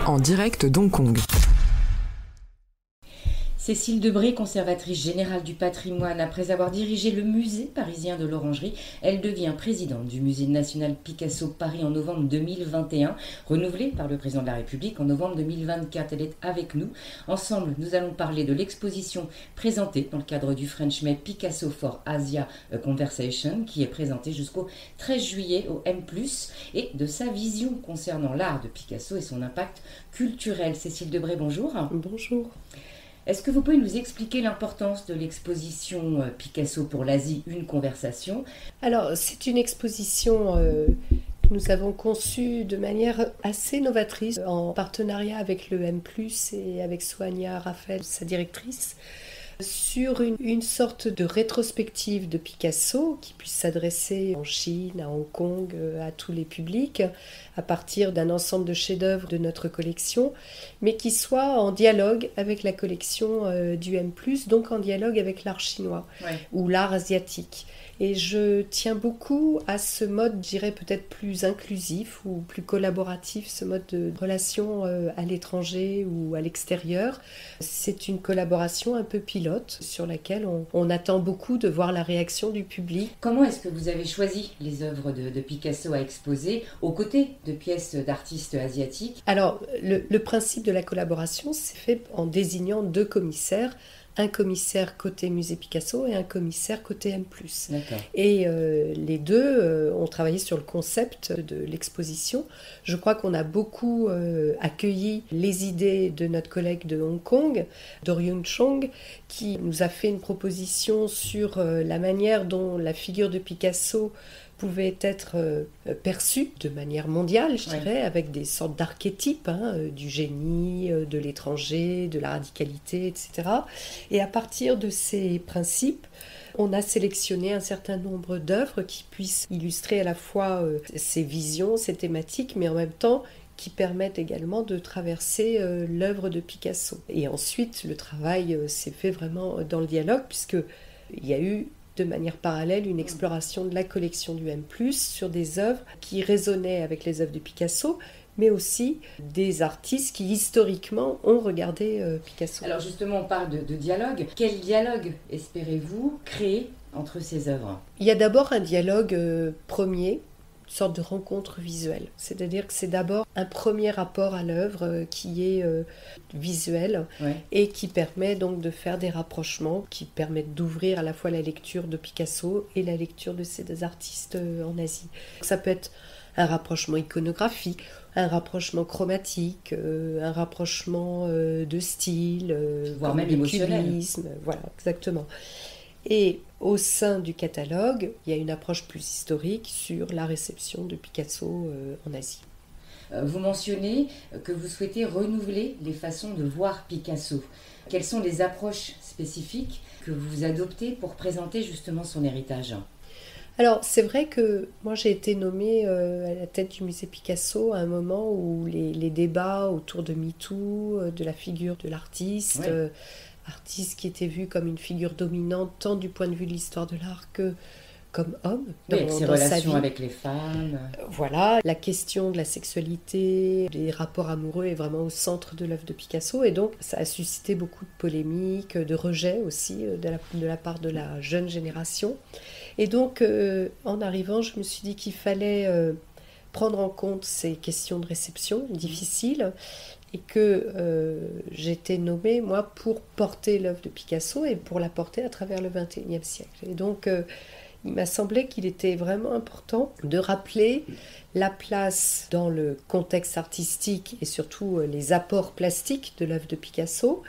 En direct d'Hong Kong. Cécile Debré, conservatrice générale du patrimoine, après avoir dirigé le musée parisien de l'Orangerie, elle devient présidente du musée national Picasso Paris en novembre 2021, renouvelée par le président de la République en novembre 2024. Elle est avec nous. Ensemble, nous allons parler de l'exposition présentée dans le cadre du French May Picasso for Asia Conversation, qui est présentée jusqu'au 13 juillet au M+, et de sa vision concernant l'art de Picasso et son impact culturel. Cécile Debré, bonjour. Bonjour. Est-ce que vous pouvez nous expliquer l'importance de l'exposition Picasso pour l'Asie, une conversation ? Alors, c'est une exposition que nous avons conçue de manière assez novatrice, en partenariat avec le M+, et avec Soania Raphaël, sa directrice, sur une sorte de rétrospective de Picasso qui puisse s'adresser en Chine, à Hong Kong, à tous les publics, à partir d'un ensemble de chefs-d'œuvre de notre collection, mais qui soit en dialogue avec la collection du M+, donc en dialogue avec l'art chinois ou l'art asiatique. Et je tiens beaucoup à ce mode, je dirais peut-être plus inclusif ou plus collaboratif, ce mode de relation à l'étranger ou à l'extérieur. C'est une collaboration un peu pilote sur laquelle on attend beaucoup de voir la réaction du public. Comment est-ce que vous avez choisi les œuvres de Picasso à exposer aux côtés de pièces d'artistes asiatiques ? Alors, le principe de la collaboration s'est fait en désignant deux commissaires. Un commissaire côté musée Picasso et un commissaire côté M+. D'accord. Et les deux ont travaillé sur le concept de l'exposition. Je crois qu'on a beaucoup accueilli les idées de notre collègue de Hong Kong, Do-Ryun Chong, qui nous a fait une proposition sur la manière dont la figure de Picasso pouvait être perçue de manière mondiale, je dirais, avec des sortes d'archétypes, du génie, de l'étranger, de la radicalité, etc. Et à partir de ces principes, on a sélectionné un certain nombre d'œuvres qui puissent illustrer à la fois ces visions, ces thématiques, mais en même temps qui permettent également de traverser l'œuvre de Picasso. Et ensuite, le travail s'est fait vraiment dans le dialogue, puisqu'il y a eu de manière parallèle une exploration de la collection du M+, sur des œuvres qui résonnaient avec les œuvres de Picasso, mais aussi des artistes qui historiquement ont regardé Picasso. Alors justement, on parle de dialogue. Quel dialogue espérez-vous créer entre ces œuvres ? Il y a d'abord un dialogue premier, une sorte de rencontre visuelle. C'est-à-dire que c'est d'abord un premier rapport à l'œuvre qui est visuel et qui permet donc de faire des rapprochements, qui permettent d'ouvrir à la fois la lecture de Picasso et la lecture de ces artistes en Asie. Ça peut être un rapprochement iconographique, un rapprochement chromatique, un rapprochement de style, voire même émotionnel. Cubisme, voilà, exactement. Et au sein du catalogue, il y a une approche plus historique sur la réception de Picasso en Asie. Vous mentionnez que vous souhaitez renouveler les façons de voir Picasso. Quelles sont les approches spécifiques que vous adoptez pour présenter justement son héritage ? Alors, c'est vrai que moi, j'ai été nommée à la tête du musée Picasso à un moment où les débats autour de MeToo, de la figure de l'artiste, artiste qui était vu comme une figure dominante tant du point de vue de l'histoire de l'art que comme homme avec ses relations sa vie. Avec les femmes. Voilà, la question de la sexualité, des rapports amoureux est vraiment au centre de l'œuvre de Picasso et donc ça a suscité beaucoup de polémiques, de rejets aussi de la part de la jeune génération. Et donc en arrivant, je me suis dit qu'il fallait prendre en compte ces questions de réception difficiles et que j'étais nommée, moi, pour porter l'œuvre de Picasso et pour la porter à travers le XXIe siècle. Et donc, il m'a semblé qu'il était vraiment important de rappeler la place dans le contexte artistique et surtout les apports plastiques de l'œuvre de Picasso,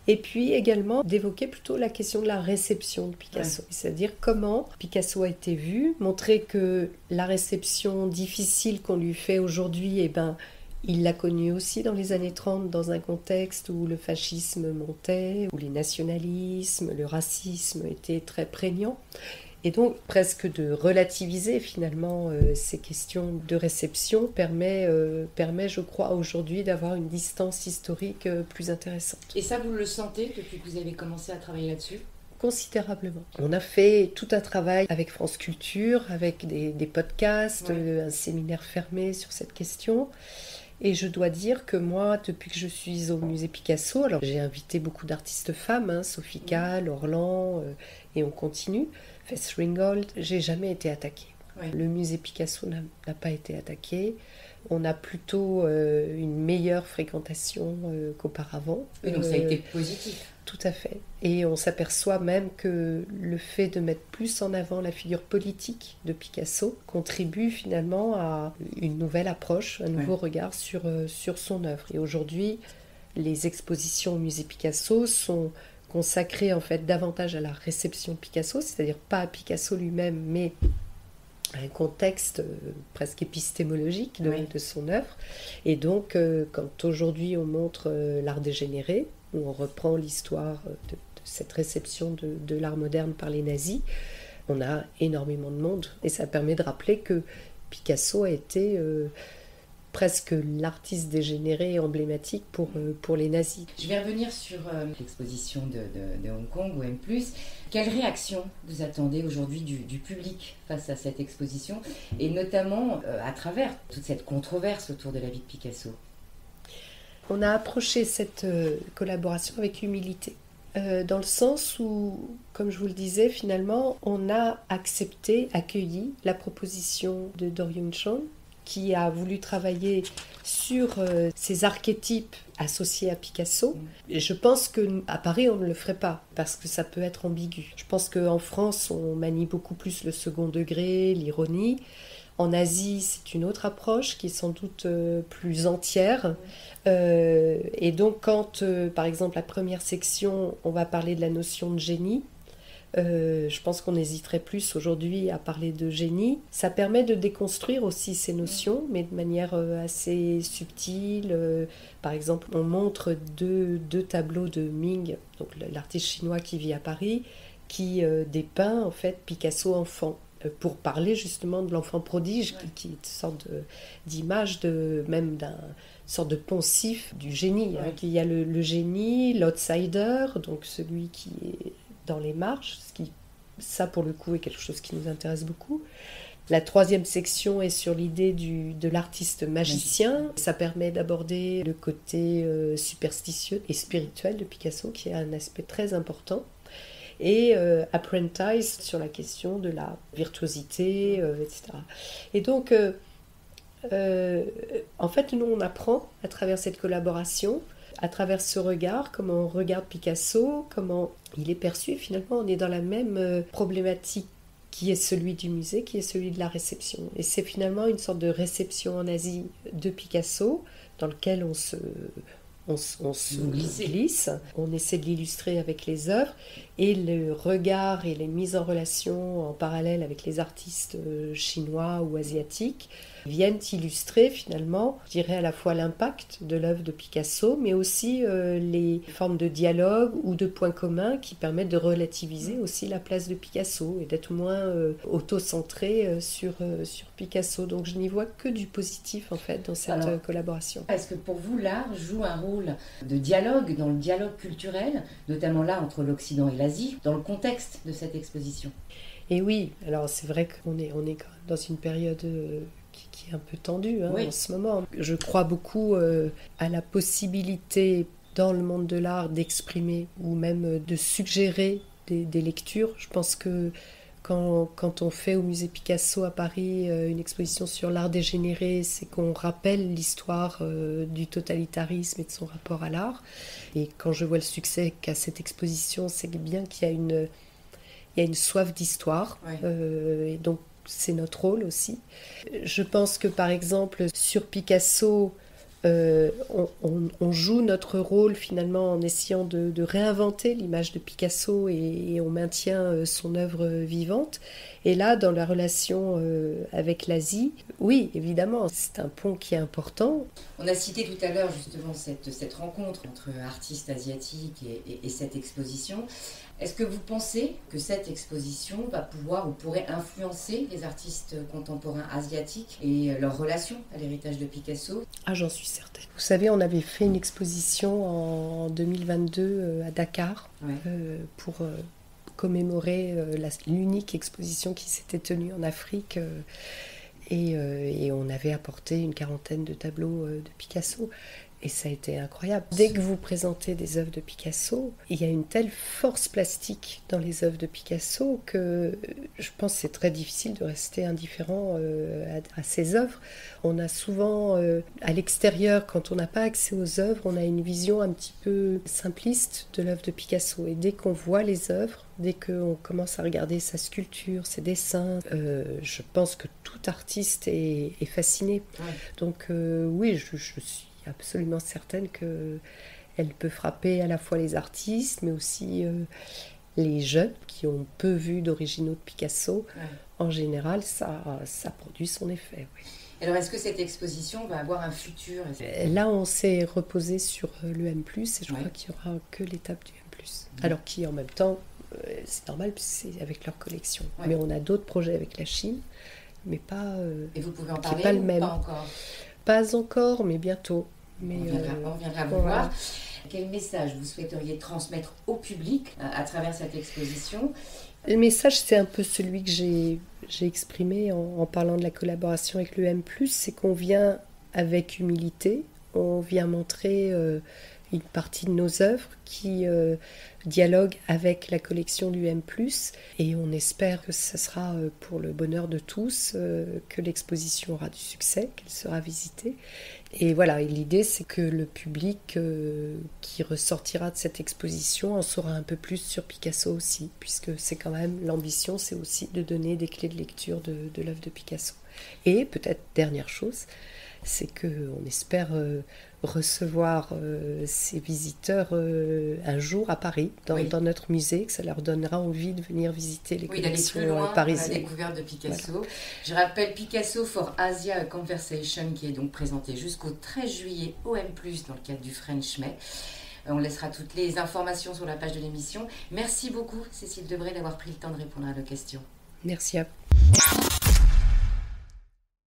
et puis également d'évoquer plutôt la question de la réception de Picasso, c'est-à-dire comment Picasso a été vu, montrer que la réception difficile qu'on lui fait aujourd'hui, il l'a connu aussi dans les années 30 dans un contexte où le fascisme montait, où les nationalismes, le racisme étaient très prégnants. Et donc presque de relativiser finalement ces questions de réception permet, je crois, aujourd'hui d'avoir une distance historique plus intéressante. Et ça, vous le sentez depuis que vous avez commencé à travailler là-dessus ? Considérablement. On a fait tout un travail avec France Culture, avec des podcasts, un séminaire fermé sur cette question. Et je dois dire que moi, depuis que je suis au musée Picasso, alors j'ai invité beaucoup d'artistes femmes, Sophie Calle, Orlan, et on continue, Fess Ringgold, j'ai jamais été attaquée. Oui. Le musée Picasso n'a pas été attaqué. On a plutôt une meilleure fréquentation qu'auparavant. Et donc ça a été positif. Tout à fait. Et on s'aperçoit même que le fait de mettre plus en avant la figure politique de Picasso contribue finalement à une nouvelle approche, un nouveau regard sur son œuvre. Et aujourd'hui, les expositions au musée Picasso sont consacrées en fait davantage à la réception de Picasso, c'est-à-dire pas à Picasso lui-même, mais un contexte presque épistémologique de son œuvre. Et donc, quand aujourd'hui on montre l'art dégénéré, où on reprend l'histoire de cette réception de l'art moderne par les nazis, on a énormément de monde. Et ça permet de rappeler que Picasso a été presque l'artiste dégénéré emblématique pour les nazis. Je vais revenir sur l'exposition de Hong Kong, ou M+. Quelle réaction vous attendez aujourd'hui du public face à cette exposition, et notamment à travers toute cette controverse autour de la vie de Picasso? On a approché cette collaboration avec humilité, dans le sens où, comme je vous le disais, finalement, on a accueilli la proposition de Dorian Chong, qui a voulu travailler sur ces archétypes associés à Picasso. Et je pense qu'à Paris, on ne le ferait pas, parce que ça peut être ambigu. Je pense qu'en France, on manie beaucoup plus le second degré, l'ironie. En Asie, c'est une autre approche qui est sans doute plus entière. Et donc, quand, par exemple, la première section, on va parler de la notion de génie, je pense qu'on hésiterait plus aujourd'hui à parler de génie. Ça permet de déconstruire aussi ces notions, mais de manière assez subtile. Par exemple, on montre deux tableaux de Ming, donc l'artiste chinois qui vit à Paris, qui dépeint en fait Picasso enfant, pour parler justement de l'enfant prodige, qui est une sorte d'image même d'un sorte de poncif du génie. Il y a le génie, l'outsider, donc celui qui est dans les marges, ça pour le coup est quelque chose qui nous intéresse beaucoup. La troisième section est sur l'idée de l'artiste magicien. Ça permet d'aborder le côté superstitieux et spirituel de Picasso, qui est un aspect très important. Et Apprentice sur la question de la virtuosité, etc. Et donc, en fait, nous, on apprend à travers cette collaboration, à travers ce regard, comment on regarde Picasso, comment il est perçu. Finalement, on est dans la même problématique qui est celui du musée, qui est celui de la réception. Et c'est finalement une sorte de réception en Asie de Picasso, dans lequel on se glisse, on essaie de l'illustrer avec les œuvres, et le regard et les mises en relation en parallèle avec les artistes chinois ou asiatiques viennent illustrer finalement, je dirais, à la fois l'impact de l'œuvre de Picasso, mais aussi les formes de dialogue ou de points communs qui permettent de relativiser aussi la place de Picasso et d'être moins auto-centré sur Picasso. Donc je n'y vois que du positif en fait dans cette collaboration. Est-ce que pour vous l'art joue un rôle de dialogue, dans le dialogue culturel, notamment là entre l'Occident et l'Asie, dans le contexte de cette exposition? Et oui, alors c'est vrai qu'on est quand même dans une période qui est un peu tendue en ce moment. Je crois beaucoup à la possibilité dans le monde de l'art d'exprimer ou même de suggérer des lectures. Je pense que quand on fait au musée Picasso à Paris une exposition sur l'art dégénéré, c'est qu'on rappelle l'histoire du totalitarisme et de son rapport à l'art. Et quand je vois le succès qu'a cette exposition, c'est bien qu'il y a une soif d'histoire. Et donc c'est notre rôle aussi. Je pense que par exemple sur Picasso, on joue notre rôle finalement en essayant de réinventer l'image de Picasso et on maintient son œuvre vivante. Et là, dans la relation avec l'Asie, oui, évidemment, c'est un pont qui est important. On a cité tout à l'heure justement cette rencontre entre artistes asiatiques et cette exposition. Est-ce que vous pensez que cette exposition va pouvoir ou pourrait influencer les artistes contemporains asiatiques et leur relation à l'héritage de Picasso? Ah, j'en suis certaine. Vous savez, on avait fait une exposition en 2022 à Dakar pour commémorer l'unique exposition qui s'était tenue en Afrique. Et on avait apporté une 40aine de tableaux de Picasso. Et ça a été incroyable. Dès que vous présentez des œuvres de Picasso, il y a une telle force plastique dans les œuvres de Picasso que je pense que c'est très difficile de rester indifférent à ces œuvres. On a souvent, à l'extérieur, quand on n'a pas accès aux œuvres, on a une vision un petit peu simpliste de l'œuvre de Picasso. Et dès qu'on voit les œuvres, dès qu'on commence à regarder sa sculpture, ses dessins, je pense que tout artiste est fasciné. Ouais. Donc oui, je suis absolument certaine qu'elle peut frapper à la fois les artistes, mais aussi les jeunes qui ont peu vu d'originaux de Picasso. Ouais. En général, ça produit son effet. Oui. Alors, est-ce que cette exposition va avoir un futur ? Là, on s'est reposé sur l'EM+, et je crois qu'il n'y aura que l'étape du M+. Alors qui, en même temps, c'est normal, puisque c'est avec leur collection. Ouais. Mais on a d'autres projets avec la Chine, mais pas... et vous pouvez en parler pas le même. Pas encore ? Pas encore, mais bientôt. Mais on viendra vous voir. Quel message vous souhaiteriez transmettre au public à travers cette exposition ? Le message, c'est un peu celui que j'ai exprimé en parlant de la collaboration avec l'EM+, c'est qu'on vient avec humilité, on vient montrer une partie de nos œuvres qui dialoguent avec la collection du M+, et on espère que ce sera pour le bonheur de tous, que l'exposition aura du succès, qu'elle sera visitée. Et voilà, et l'idée c'est que le public qui ressortira de cette exposition en saura un peu plus sur Picasso aussi, puisque c'est quand même l'ambition, c'est aussi de donner des clés de lecture de l'œuvre de Picasso. Et peut-être dernière chose, c'est qu'on espère recevoir ces visiteurs un jour à Paris, dans notre musée, que ça leur donnera envie de venir visiter les collections parisiennes. La découverte de Picasso. Voilà. Je rappelle Picasso for Asia Conversation, qui est donc présenté jusqu'au 13 juillet au M+, dans le cadre du French May. On laissera toutes les informations sur la page de l'émission. Merci beaucoup, Cécile Debré, d'avoir pris le temps de répondre à nos questions. Merci à vous.